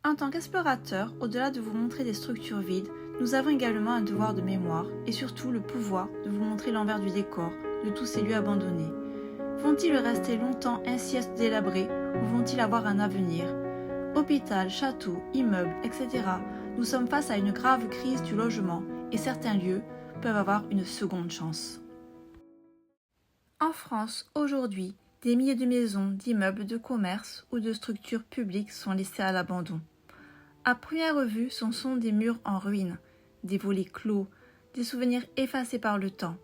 En tant qu'explorateurs, au-delà de vous montrer des structures vides, nous avons également un devoir de mémoire et surtout le pouvoir de vous montrer l'envers du décor de tous ces lieux abandonnés. Vont-ils rester longtemps ainsi délabrés ou vont-ils avoir un avenir? Hôpital, château, immeubles, etc. Nous sommes face à une grave crise du logement et certains lieux peuvent avoir une seconde chance. En France, aujourd'hui, des milliers de maisons, d'immeubles, de commerces ou de structures publiques sont laissées à l'abandon. À première vue, ce sont des murs en ruine, des volets clos, des souvenirs effacés par le temps.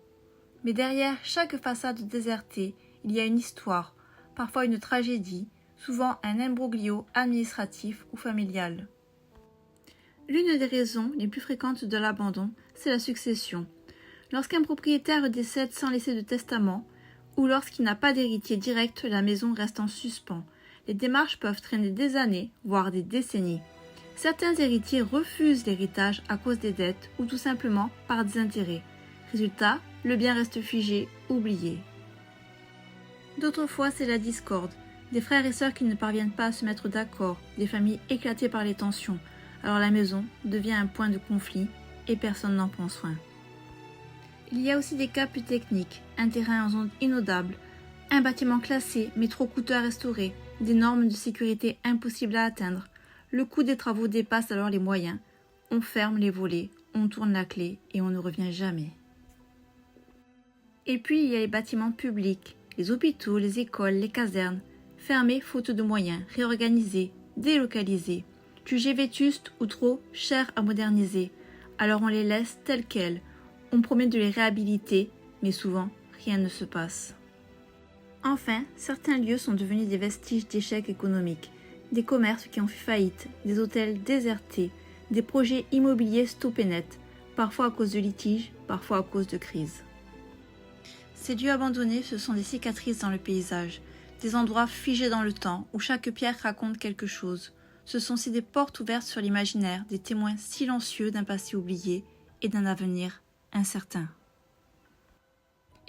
Mais derrière chaque façade désertée, il y a une histoire, parfois une tragédie, souvent un imbroglio administratif ou familial. L'une des raisons les plus fréquentes de l'abandon, c'est la succession. Lorsqu'un propriétaire décède sans laisser de testament, ou lorsqu'il n'a pas d'héritier direct, la maison reste en suspens. Les démarches peuvent traîner des années, voire des décennies. Certains héritiers refusent l'héritage à cause des dettes ou tout simplement par désintérêt. Résultat, le bien reste figé, oublié. D'autres fois, c'est la discorde. Des frères et sœurs qui ne parviennent pas à se mettre d'accord, des familles éclatées par les tensions. Alors la maison devient un point de conflit et personne n'en prend soin. Il y a aussi des cas plus techniques, un terrain en zone inondable, un bâtiment classé mais trop coûteux à restaurer, des normes de sécurité impossibles à atteindre. Le coût des travaux dépasse alors les moyens. On ferme les volets, on tourne la clé et on ne revient jamais. Et puis il y a les bâtiments publics, les hôpitaux, les écoles, les casernes, fermés faute de moyens, réorganisés, délocalisés, jugés vétustes ou trop chers à moderniser. Alors on les laisse tels quels. On promet de les réhabiliter, mais souvent, rien ne se passe. Enfin, certains lieux sont devenus des vestiges d'échecs économiques, des commerces qui ont fait faillite, des hôtels désertés, des projets immobiliers stoppés net, parfois à cause de litiges, parfois à cause de crises. Ces lieux abandonnés, ce sont des cicatrices dans le paysage, des endroits figés dans le temps où chaque pierre raconte quelque chose. Ce sont aussi des portes ouvertes sur l'imaginaire, des témoins silencieux d'un passé oublié et d'un avenir incertain.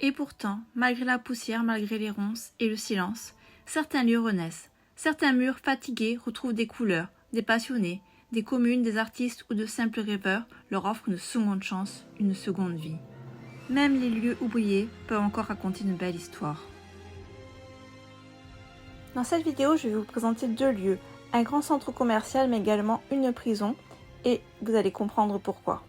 Et pourtant, malgré la poussière, malgré les ronces et le silence, certains lieux renaissent. Certains murs fatigués retrouvent des couleurs, des passionnés, des communes, des artistes ou de simples rêveurs leur offrent une seconde chance, une seconde vie. Même les lieux oubliés peuvent encore raconter une belle histoire. Dans cette vidéo, je vais vous présenter deux lieux, un grand centre commercial mais également une prison, et vous allez comprendre pourquoi.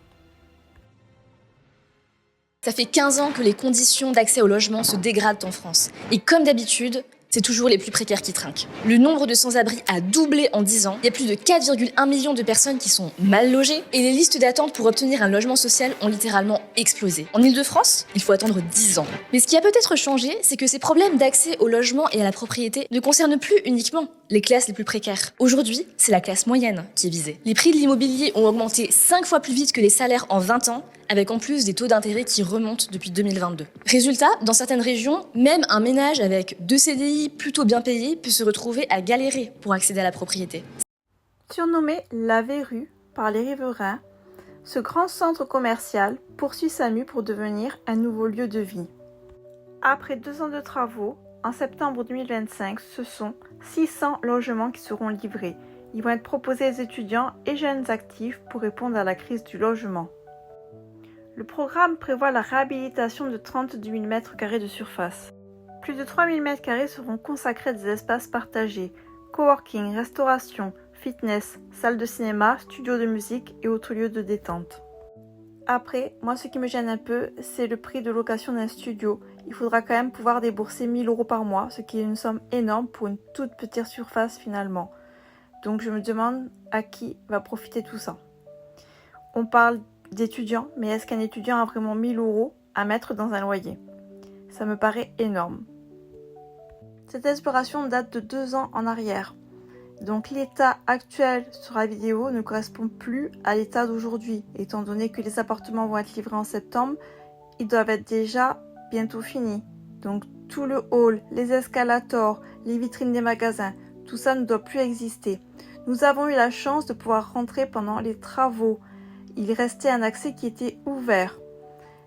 Ça fait 15 ans que les conditions d'accès au logement se dégradent en France. Et comme d'habitude, c'est toujours les plus précaires qui trinquent. Le nombre de sans-abri a doublé en 10 ans. Il y a plus de 4,1 millions de personnes qui sont mal logées. Et les listes d'attente pour obtenir un logement social ont littéralement explosé. En Ile-de-France, il faut attendre 10 ans. Mais ce qui a peut-être changé, c'est que ces problèmes d'accès au logement et à la propriété ne concernent plus uniquement les classes les plus précaires. Aujourd'hui, c'est la classe moyenne qui est visée. Les prix de l'immobilier ont augmenté 5 fois plus vite que les salaires en 20 ans, avec en plus des taux d'intérêt qui remontent depuis 2022. Résultat, dans certaines régions, même un ménage avec 2 CDI plutôt bien payés peut se retrouver à galérer pour accéder à la propriété. Surnommé la Verrue par les riverains, ce grand centre commercial poursuit sa mue pour devenir un nouveau lieu de vie. Après 2 ans de travaux, en septembre 2025, ce sont 600 logements qui seront livrés. Ils vont être proposés aux étudiants et jeunes actifs pour répondre à la crise du logement. Le programme prévoit la réhabilitation de 32 000 m² de surface. Plus de 3 000 m² seront consacrés à des espaces partagés, coworking, restauration, fitness, salle de cinéma, studio de musique et autres lieux de détente. Après, moi ce qui me gêne un peu, c'est le prix de location d'un studio. Il faudra quand même pouvoir débourser 1 000 € par mois, ce qui est une somme énorme pour une toute petite surface finalement. Donc je me demande à qui va profiter tout ça. On parle d'étudiants, mais est-ce qu'un étudiant a vraiment 1 000 € à mettre dans un loyer? Ça me paraît énorme. Cette exploration date de 2 ans en arrière. Donc l'état actuel sur la vidéo ne correspond plus à l'état d'aujourd'hui. Étant donné que les appartements vont être livrés en septembre, ils doivent être déjà bientôt finis. Donc tout le hall, les escalators, les vitrines des magasins, tout ça ne doit plus exister. Nous avons eu la chance de pouvoir rentrer pendant les travaux. Il restait un accès qui était ouvert.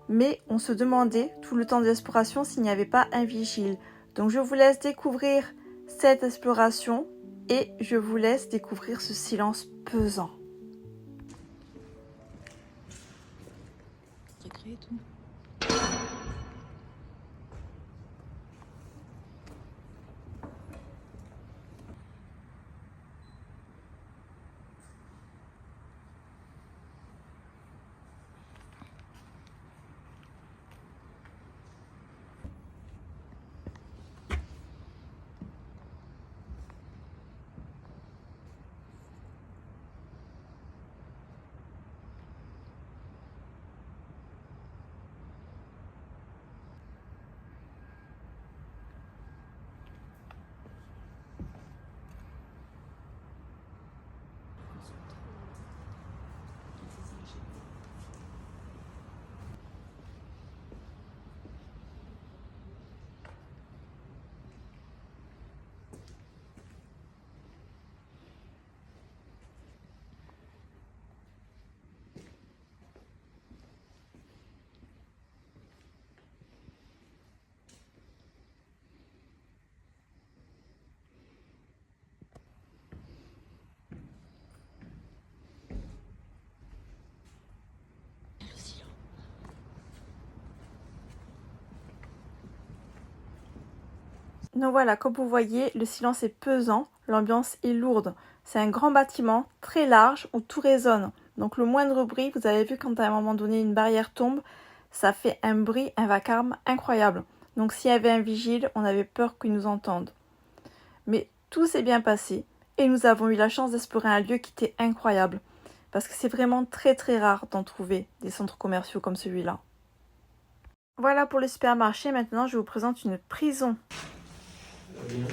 Mais on se demandait tout le temps d'exploration s'il n'y avait pas un vigile. Donc je vous laisse découvrir cette exploration et je vous laisse découvrir ce silence pesant. Donc voilà, comme vous voyez, le silence est pesant, l'ambiance est lourde. C'est un grand bâtiment, très large, où tout résonne. Donc le moindre bruit, vous avez vu quand à un moment donné une barrière tombe, ça fait un bruit, un vacarme incroyable. Donc s'il y avait un vigile, on avait peur qu'il nous entende. Mais tout s'est bien passé et nous avons eu la chance d'explorer un lieu qui était incroyable. Parce que c'est vraiment très très rare d'en trouver des centres commerciaux comme celui-là. Voilà pour le supermarché, maintenant je vous présente une prison. Bien. Ouais,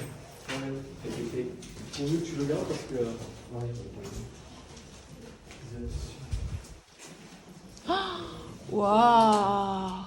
pourvu que tu le gardes parce que. Waouh!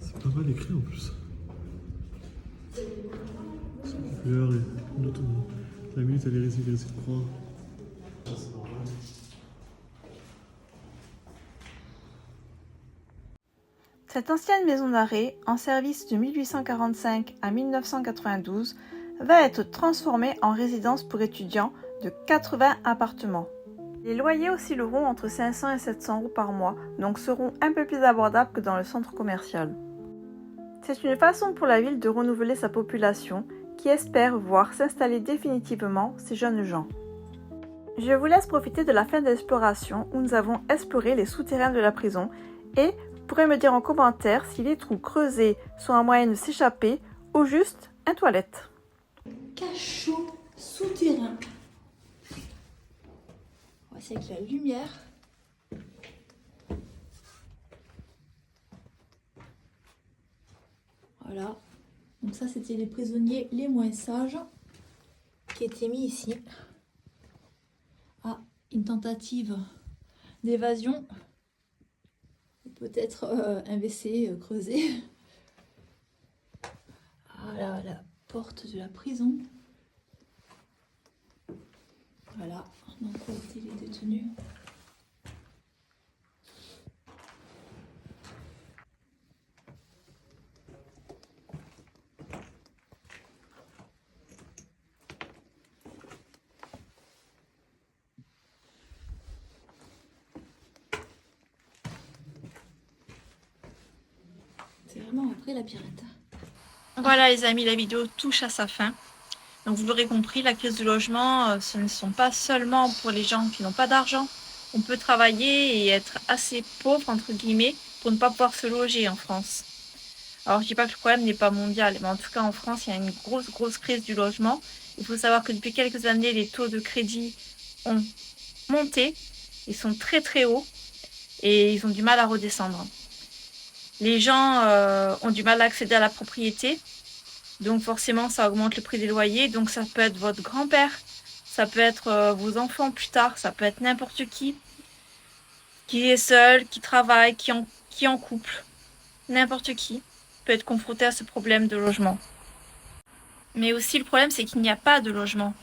C'est pas mal écrit en plus. C'est l'heure et l'autre. La minute, elle est restée de croire. Cette ancienne maison d'arrêt, en service de 1845 à 1992, va être transformée en résidence pour étudiants de 80 appartements. Les loyers oscilleront entre 500 et 700 € par mois, donc seront un peu plus abordables que dans le centre commercial. C'est une façon pour la ville de renouveler sa population, qui espère voir s'installer définitivement ces jeunes gens. Je vous laisse profiter de la fin de l'exploration où nous avons exploré les souterrains de la prison et vous pourrez me dire en commentaire si les trous creusés sont un moyen de s'échapper ou juste une toilette. Cachot souterrain. On va essayer avec la lumière. Voilà. Donc ça, c'était les prisonniers les moins sages qui étaient mis ici. Ah, une tentative d'évasion. Peut-être un WC creusé. Voilà la porte de la prison. Voilà, donc où étaient les détenus. C'est vraiment un vrai labyrinthe. Voilà les amis, la vidéo touche à sa fin. Donc vous l'aurez compris, la crise du logement, ce ne sont pas seulement pour les gens qui n'ont pas d'argent. On peut travailler et être assez pauvre, entre guillemets, pour ne pas pouvoir se loger en France. Alors je dis pas que le problème n'est pas mondial, mais en tout cas en France, il y a une grosse crise du logement. Il faut savoir que depuis quelques années, les taux de crédit ont monté. Ils sont très hauts. et ils ont du mal à redescendre. Les gens ont du mal à accéder à la propriété, donc forcément ça augmente le prix des loyers. Donc ça peut être votre grand-père, ça peut être vos enfants plus tard, ça peut être n'importe qui est seul, qui travaille, qui est en couple. N'importe qui peut être confronté à ce problème de logement. Mais aussi le problème c'est qu'il n'y a pas de logement.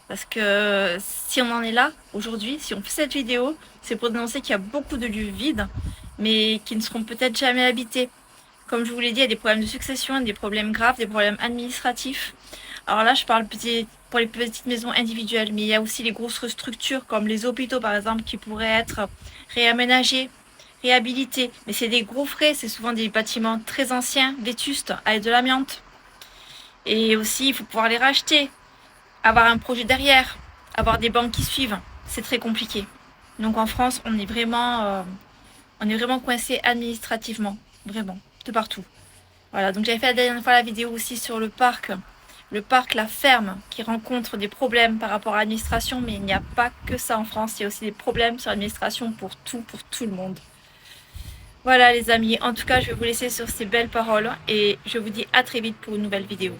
Parce que si on en est là aujourd'hui, si on fait cette vidéo, c'est pour dénoncer qu'il y a beaucoup de lieux vides, mais qui ne seront peut-être jamais habités. Comme je vous l'ai dit, il y a des problèmes de succession, des problèmes graves, des problèmes administratifs. Alors là, je parle pour les petites maisons individuelles, mais il y a aussi les grosses structures comme les hôpitaux par exemple qui pourraient être réaménagés, réhabilités. Mais c'est des gros frais, c'est souvent des bâtiments très anciens, vétustes, avec de l'amiante. Et aussi, il faut pouvoir les racheter, avoir un projet derrière, avoir des banques qui suivent. C'est très compliqué. Donc en France, on est vraiment coincé administrativement, vraiment, de partout. Voilà, donc j'avais fait la dernière fois la vidéo aussi sur le parc, la ferme, qui rencontre des problèmes par rapport à l'administration, mais il n'y a pas que ça en France, il y a aussi des problèmes sur l'administration pour tout le monde. Voilà les amis, en tout cas je vais vous laisser sur ces belles paroles et je vous dis à très vite pour une nouvelle vidéo.